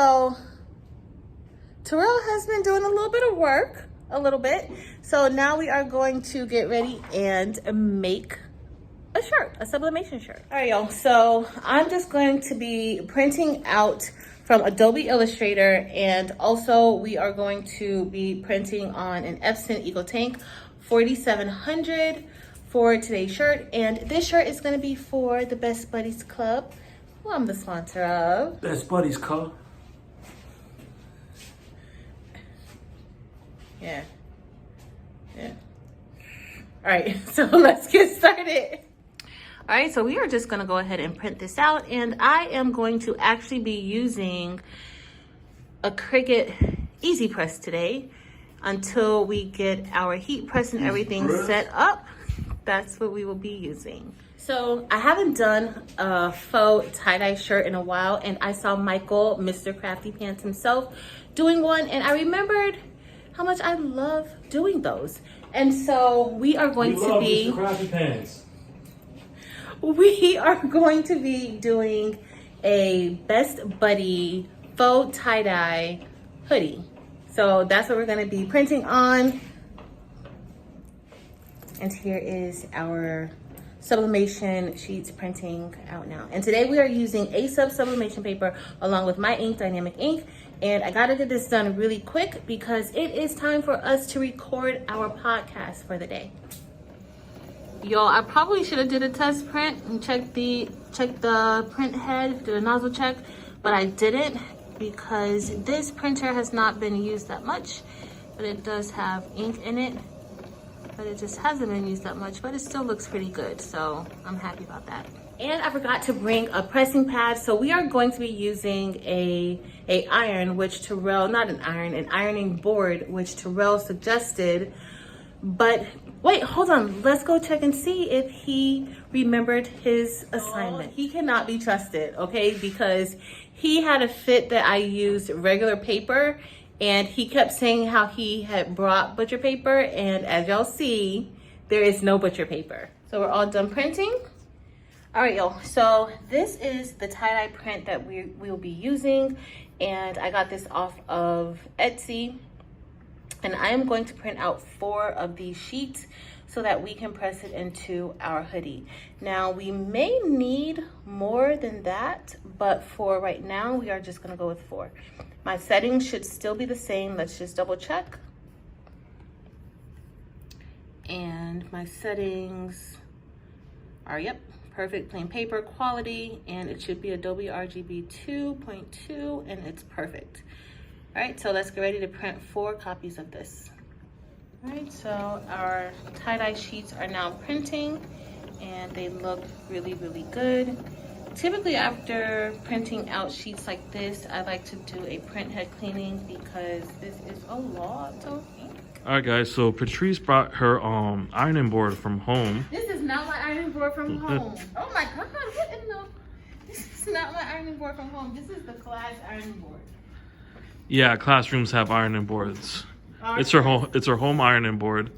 so Terrell has been doing a little bit of work, So now we are going to get ready and make a shirt, a sublimation shirt. All right, y'all, so I'm just going to be printing out from Adobe Illustrator, and also we are going to be printing on an Epson EcoTank 4700 for today's shirt. And this shirt is gonna be for the Best Buddies Club, who I'm the sponsor of. Best Buddies Club. Yeah. All right, so let's get started. All right, so we are just gonna go ahead and print this out, and I am going to actually be using a Cricut Easy Press today until we get our heat press and everything set up. That's what we will be using. So I haven't done a faux tie-dye shirt in a while, and I saw Michael, Mr. Crafty Pants himself, doing one, and I remembered how much I love doing those. And so we are going to be... Mr. Crafty Pants. We are going to be doing a Best Buddy faux tie-dye hoodie. So that's what we're going to be printing on. And here is our sublimation sheets printing out now. And today we are using A-Sub sublimation paper along with my ink, Dynamic Ink. And I gotta get this done really quick because it is time for us to record our podcast for the day. Y'all, I probably should have did a test print and check the print head, did a nozzle check, but I didn't because this printer has not been used that much, but it does have ink in it, but it just hasn't been used that much, but it still looks pretty good, so I'm happy about that. And I forgot to bring a pressing pad, so we are going to be using an ironing board, which Terrell suggested. But wait, hold on. Let's go check and see if he remembered his assignment. He cannot be trusted, okay? Because he had a fit that I used regular paper, and he kept saying how he had brought butcher paper, and as y'all see, there is no butcher paper. So we're all done printing. All right, y'all, so this is the tie-dye print that we will be using, and I got this off of Etsy, and I am going to print out 4 of these sheets so that we can press it into our hoodie. Now, we may need more than that, but for right now, we are just gonna go with 4. My settings should still be the same. Let's just double check. And my settings are, yep, perfect plain paper quality, and it should be Adobe RGB 2.2, and it's perfect. All right, so let's get ready to print 4 copies of this. All right, so our tie-dye sheets are now printing, and they look really, really good. Typically after printing out sheets like this, I like to do a print head cleaning because this is a lot of ink. All right, guys, so Patrice brought her ironing board from home. This is not my ironing board from home. Oh my God, what in the... This is not my ironing board from home. This is the class ironing board. Yeah, classrooms have ironing boards. It's her home ironing board,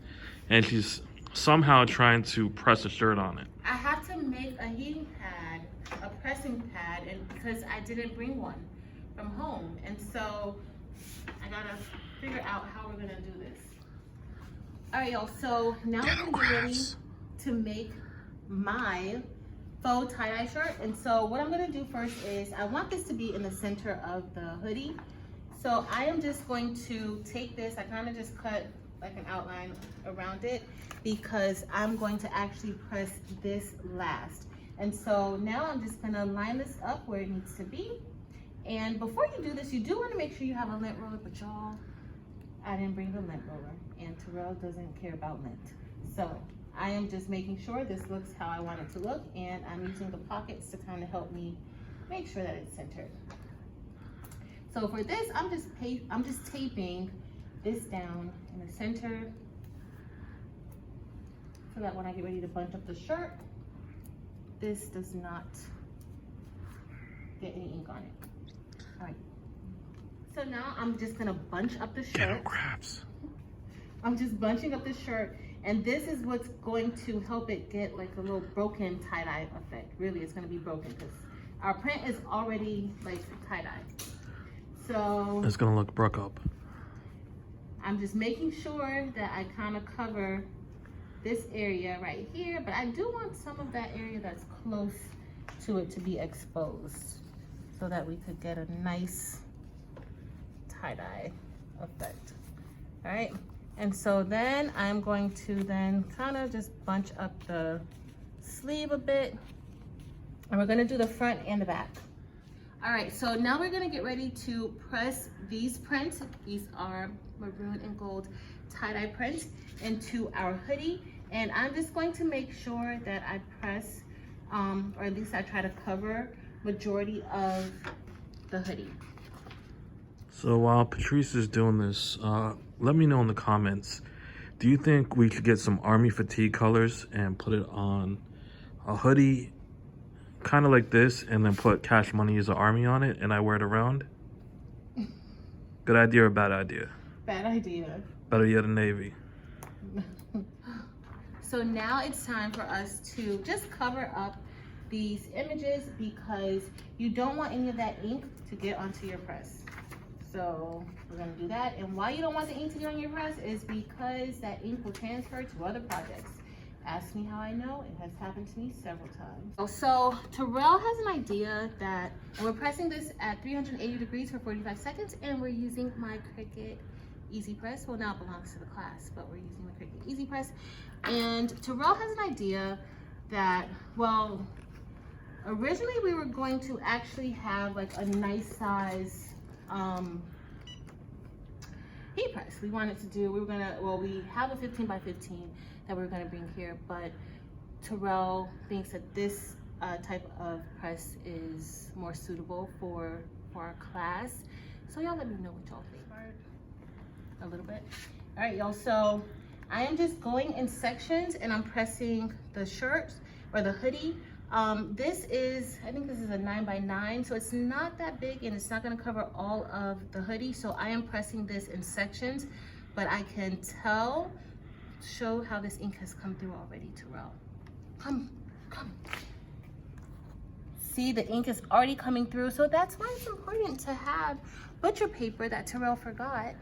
and she's somehow trying to press a shirt on it. I have to make a heating pad, a pressing pad, and because I didn't bring one from home, and so I gotta figure out how we're gonna do this. All right, y'all. So now I'm gonna get ready to make my faux tie-dye shirt, and so what I'm gonna do first is I want this to be in the center of the hoodie. So I am just going to take this, I kind of just cut like an outline around it because I'm going to actually press this last. And so now I'm just gonna line this up where it needs to be. And before you do this, you do wanna make sure you have a lint roller, but y'all, I didn't bring the lint roller, and Terrell doesn't care about lint. So I am just making sure this looks how I want it to look, and I'm using the pockets to kind of help me make sure that it's centered. So for this, I'm just taping this down in the center so that when I get ready to bunch up the shirt, this does not get any ink on it. All right. So now I'm just gonna bunch up the shirt. Ghetto crabs. I'm just bunching up the shirt, and this is what's going to help it get like a little broken tie-dye effect. Really, it's gonna be broken because our print is already like tie-dye. So It's gonna look broke up. I'm just making sure that I kind of cover this area right here, but I do want some of that area that's close to it to be exposed so that we could get a nice tie-dye effect. All right, and so then I'm going to then kind of just bunch up the sleeve a bit, and we're gonna do the front and the back. All right, so now we're gonna get ready to press these prints. These are maroon and gold tie-dye prints into our hoodie. And I'm just going to make sure that I press, or at least I try to cover majority of the hoodie. So while Patrice is doing this, let me know in the comments, do you think we could get some army fatigue colors and put it on a hoodie kind of like this, and then put Cash Money is an army on it and I wear it around? Good idea or bad idea? Bad idea. Better yet, a navy. So now it's time for us to just cover up these images because you don't want any of that ink to get onto your press. So we're gonna do that. And why you don't want the ink to get on your press is because that ink will transfer to other projects. Ask me how I know, it has happened to me several times. So Terrell has an idea that, and we're pressing this at 380 degrees for 45 seconds, and we're using my Cricut Easy Press. Well, now it belongs to the class, but we're using the Cricut Easy Press. And Terrell has an idea that, well, originally we were going to actually have like a nice size heat press. We wanted to do, we have a 15 by 15 that we're gonna bring here, but Terrell thinks that this type of press is more suitable for our class. So y'all let me know what y'all think. A little bit. All right, y'all, so I am just going in sections and I'm pressing the shirt or the hoodie. This is, I think this is a 9x9, so it's not that big and it's not gonna cover all of the hoodie. So I am pressing this in sections, but I can show how this ink has come through already, Terrell. Come. See, the ink is already coming through. So that's why it's important to have butcher paper that Terrell forgot.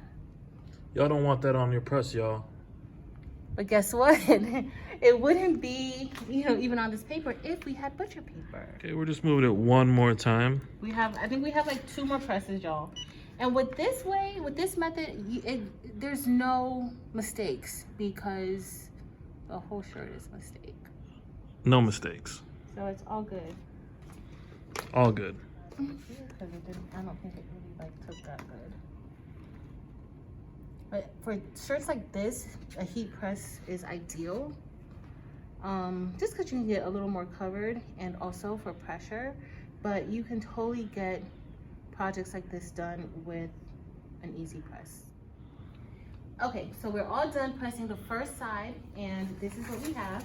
Y'all don't want that on your press, y'all. But guess what? It wouldn't be, even on this paper if we had butcher paper. Okay, we're just moving it one more time. I think we have like 2 more presses, y'all. And with this method, there's no mistakes because the whole shirt is a mistake. No mistakes. So it's all good. All good. Because I don't think it really took that good. But for shirts like this, a heat press is ideal. Just because you can get a little more covered and also for pressure, but you can totally get projects like this done with an easy press. Okay, so we're all done pressing the first side, and this is what we have.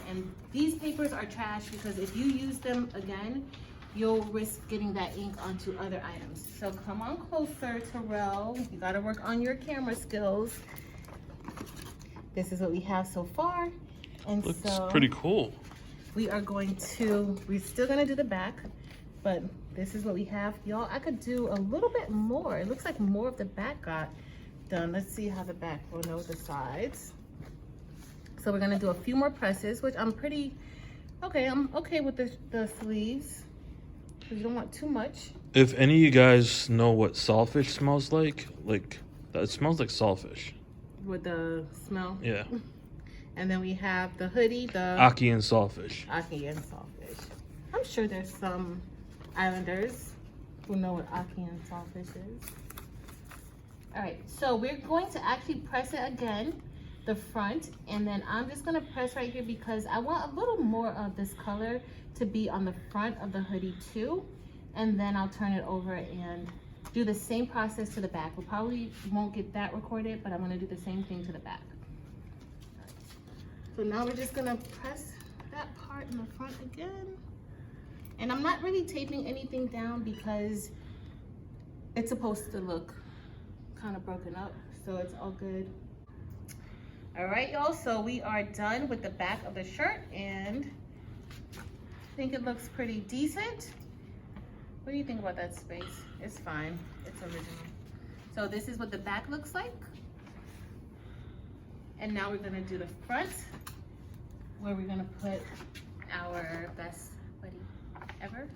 And these papers are trash because if you use them again, you'll risk getting that ink onto other items. So come on closer, Terrell. You gotta work on your camera skills. This is what we have so far. And Looks so pretty cool. we're still gonna do the back, but this is what we have. Y'all, I could do a little bit more. It looks like more of the back got done. Let's see how the back will know the sides. So we're gonna do a few more presses, which I'm okay with the sleeves. Because you don't want too much. If any of you guys know what sawfish smells like it smells like sawfish. With the smell. Yeah. And then we have the hoodie, the Aki and sawfish. Aki and sawfish. I'm sure there's some islanders who know what Aki and sawfish is. All right, so we're going to actually press it again, the front, and then I'm just gonna press right here because I want a little more of this color to be on the front of the hoodie too. And then I'll turn it over and do the same process to the back. We probably won't get that recorded, but I'm gonna do the same thing to the back. So now we're just gonna press that part in the front again. And I'm not really taping anything down because it's supposed to look kind of broken up, so it's all good. All right, y'all, so we are done with the back of the shirt and I think it looks pretty decent. What do you think about that space? It's fine. It's original. So this is what the back looks like. And now we're gonna do the front, where we're gonna put our best buddy ever.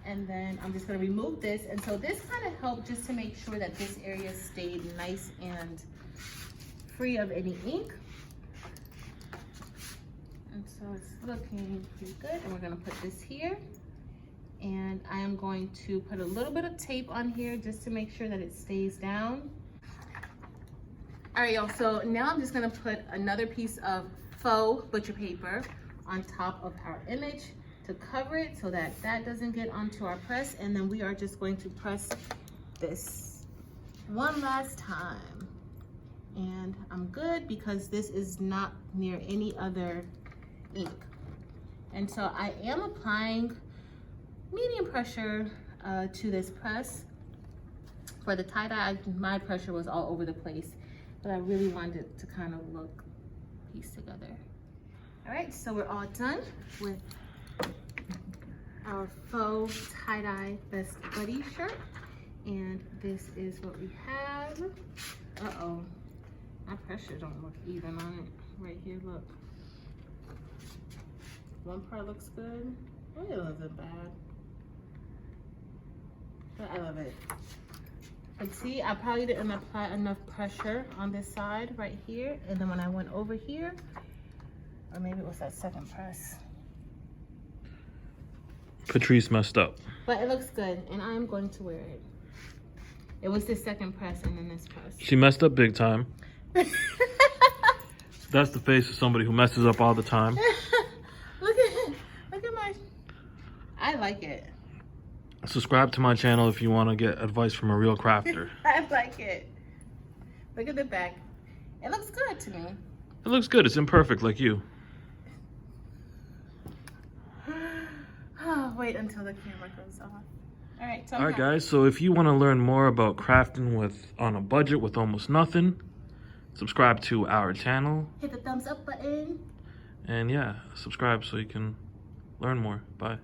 And then I'm just gonna remove this. And so this kind of helped just to make sure that this area stayed nice and free of any ink. And so it's looking pretty good. And we're gonna put this here. And I am going to put a little bit of tape on here just to make sure that it stays down. All right, y'all, so now I'm just gonna put another piece of faux butcher paper on top of our image to cover it so that that doesn't get onto our press. And then we are just going to press this one last time. And I'm good because this is not near any other ink. And so I am applying medium pressure to this press. For the tie-dye, my pressure was all over the place, but I really wanted it to kind of look pieced together. All right, so we're all done with our faux tie-dye Best Buddy shirt. And this is what we have. Uh-oh, my pressure don't look even on it. Right here, look. One part looks good. Oh, it wasn't bad. But I love it. But see, I probably didn't apply enough pressure on this side right here. And then when I went over here, or maybe it was that second press. Patrice messed up. But it looks good, and I'm going to wear it. It was the second press and then this press. She messed up big time. That's the face of somebody who messes up all the time. Look at my, I like it. Subscribe to my channel if you want to get advice from a real crafter. I like it. Look at the back. It looks good to me. It looks good. It's imperfect like you. Oh, wait until the camera goes off. All right, so Alright guys, so if you want to learn more about crafting on a budget with almost nothing, subscribe to our channel. Hit the thumbs up button. And yeah, subscribe so you can learn more. Bye.